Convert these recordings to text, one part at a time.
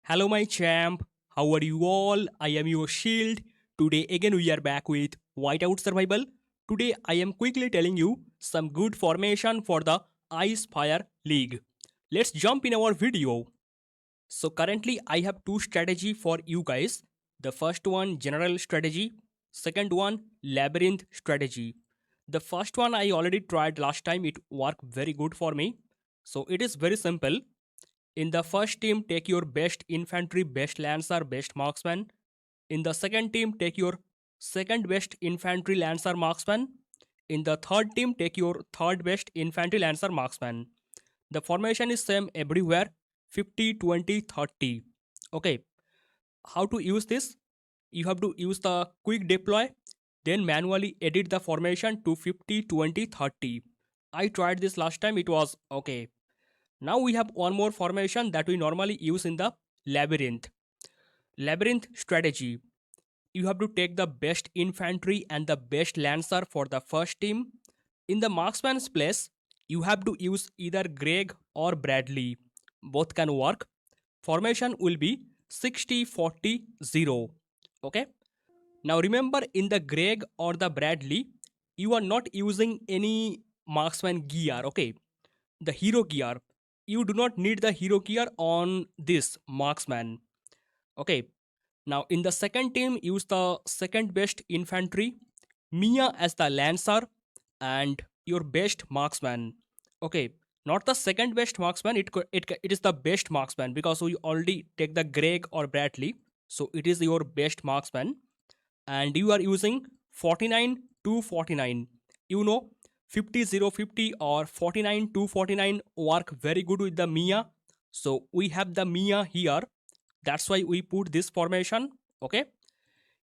Hello, my champ. How are you all? I am your shield. Today, again, we are back with Whiteout Survival. Today, I am quickly telling you some good formation for the Icefire League. Let's jump in our video. So, currently, I have two strategy for you guys. The first one, general strategy. Second one, labyrinth strategy. The first one I already tried last time. It worked very good for me. So, it is very simple. In the first team, take your best infantry, best lancer, best marksman. In the second team, take your second best infantry, lancer, marksman. In the third team, take your third best infantry, lancer, marksman. The formation is same everywhere, 50, 20, 30. Okay, how to use this? You have to use the quick deploy, then manually edit the formation to 50, 20, 30. I tried this last time, it was okay. Now we have one more formation that we normally use in the labyrinth. Labyrinth strategy. You have to take the best infantry and the best lancer for the first team. In the marksman's place, you have to use either Greg or Bradley. Both can work. Formation will be 60 40 0. Okay. Now remember, in the Greg or the Bradley, you are not using any marksman gear. Okay, the hero gear, you do not need the hero gear on this marksman. Okay, now in the second team, use the second best infantry, Mia as the lancer, and your best marksman. Okay, not the second best marksman, it is the best marksman because we already take the Greg or Bradley, so it is your best marksman. And you are using 49 to 49. You know, 50 0 50 or 49 to 49 work very good with the Mia. So we have the Mia here. That's why we put this formation. Okay.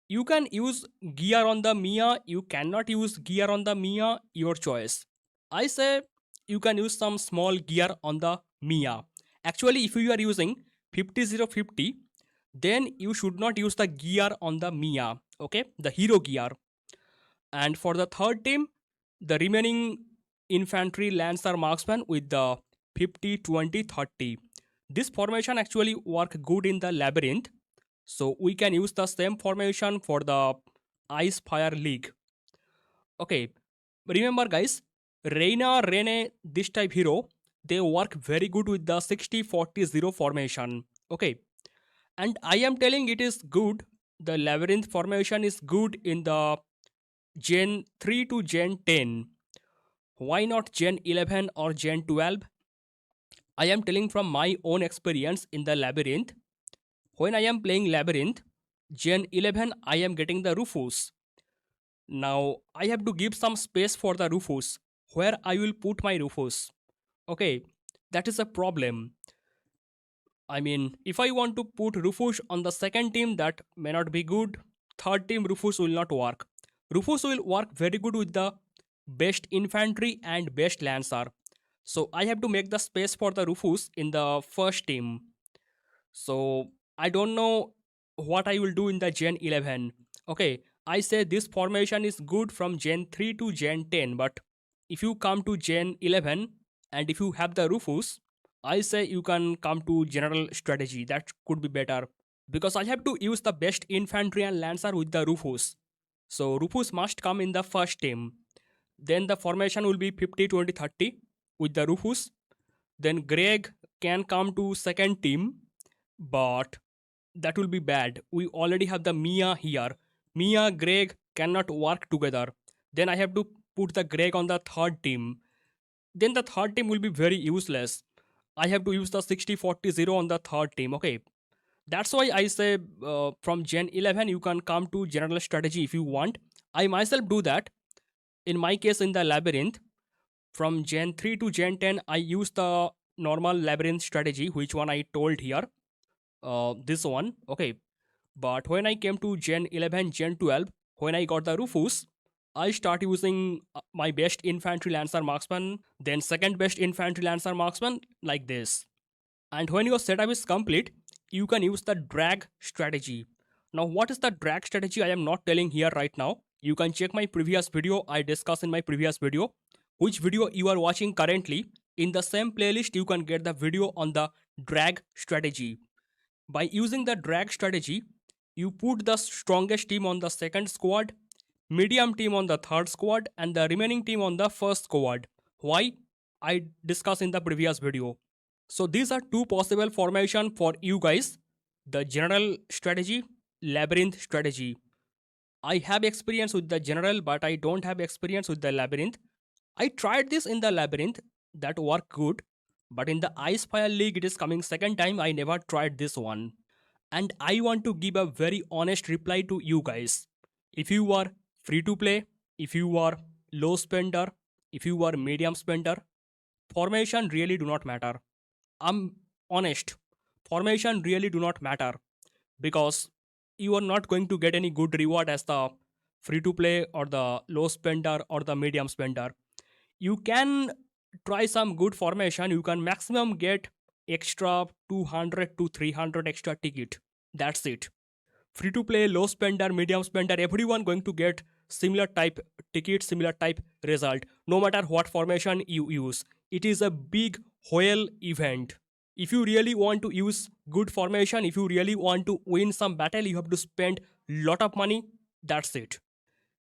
You can use gear on the Mia. You cannot use gear on the Mia. Your choice. I say you can use some small gear on the Mia. Actually, if you are using 50 0 50, then you should not use the gear on the Mia. Okay, the hero gear. And for the third team, the remaining infantry, lancer, marksman with the 50 20 30. This formation actually work good in the labyrinth, so we can use the same formation for the Icefire League. Okay, remember guys, Reina, Rene, this type hero, they work very good with the 60 40 0 formation. Okay, and I am telling it is good. The labyrinth formation is good in the Gen 3 to Gen 10. Why not Gen 11 or Gen 12? I am telling from my own experience in the labyrinth. When I am playing labyrinth, Gen 11, I am getting the Rufus. Now I have to give some space for the Rufus. Where I will put my Rufus? Okay, that is a problem. I mean, if I want to put Rufus on the second team, that may not be good. Third team, Rufus will not work. Rufus will work very good with the best infantry and best lancer. So I have to make the space for the Rufus in the first team. So I don't know what I will do in the Gen 11. Okay, I say this formation is good from Gen 3 to Gen 10, but if you come to Gen 11 and if you have the Rufus, I say you can come to general strategy. That could be better because I have to use the best infantry and lancer with the Rufus. So Rufus must come in the first team. Then the formation will be 50 20 30 with the Rufus. Then Greg can come to second team, but that will be bad. We already have the Mia here. Mia, Greg cannot work together. Then I have to put the Greg on the third team. Then the third team will be very useless. I have to use the 60 40 0 on the third team. Okay, that's why I say from Gen 11 you can come to general strategy if you want. I myself do that. In my case, in the labyrinth, from Gen 3 to Gen 10, I use the normal labyrinth strategy, which one I told here. This one, okay. But when I came to Gen 11, Gen 12, when I got the Rufus, I start using my best infantry lancer marksman, then second best infantry lancer marksman, like this. And when your setup is complete, you can use the drag strategy. Now, what is the drag strategy? I am not telling here right now. You can check my previous video. I discussed in my previous video. Which video you are watching currently, in the same playlist you can get the video on the drag strategy. By using the drag strategy, you put the strongest team on the second squad, medium team on the third squad, and the remaining team on the first squad. Why? I discussed in the previous video. So these are two possible formation for you guys. The general strategy, labyrinth strategy. I have experience with the general, but I don't have experience with the labyrinth. I tried this in the labyrinth, that worked good, but in the Icefire League it is coming second time. I never tried this one. And I want to give a very honest reply to you guys. If you are free to play, if you are low spender, if you are medium spender, formation really do not matter. I'm honest. Formation really do not matter because you are not going to get any good reward as the free to play or the low spender or the medium spender. You can try some good formation. You can maximum get extra 200 to 300 extra ticket. That's it. Free to play, low spender, medium spender, everyone going to get similar type ticket, similar type result, no matter what formation you use. It is a big whale event. If you really want to use good formation, if you really want to win some battle, you have to spend lot of money. That's it.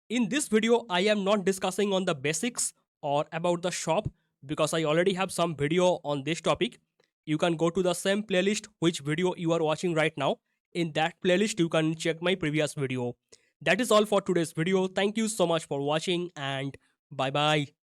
In this video, I am not discussing on the basics or about the shop because I already have some video on this topic. You can go to the same playlist which video you are watching right now. In that playlist, you can check my previous video. That is all for today's video. Thank you so much for watching and bye bye.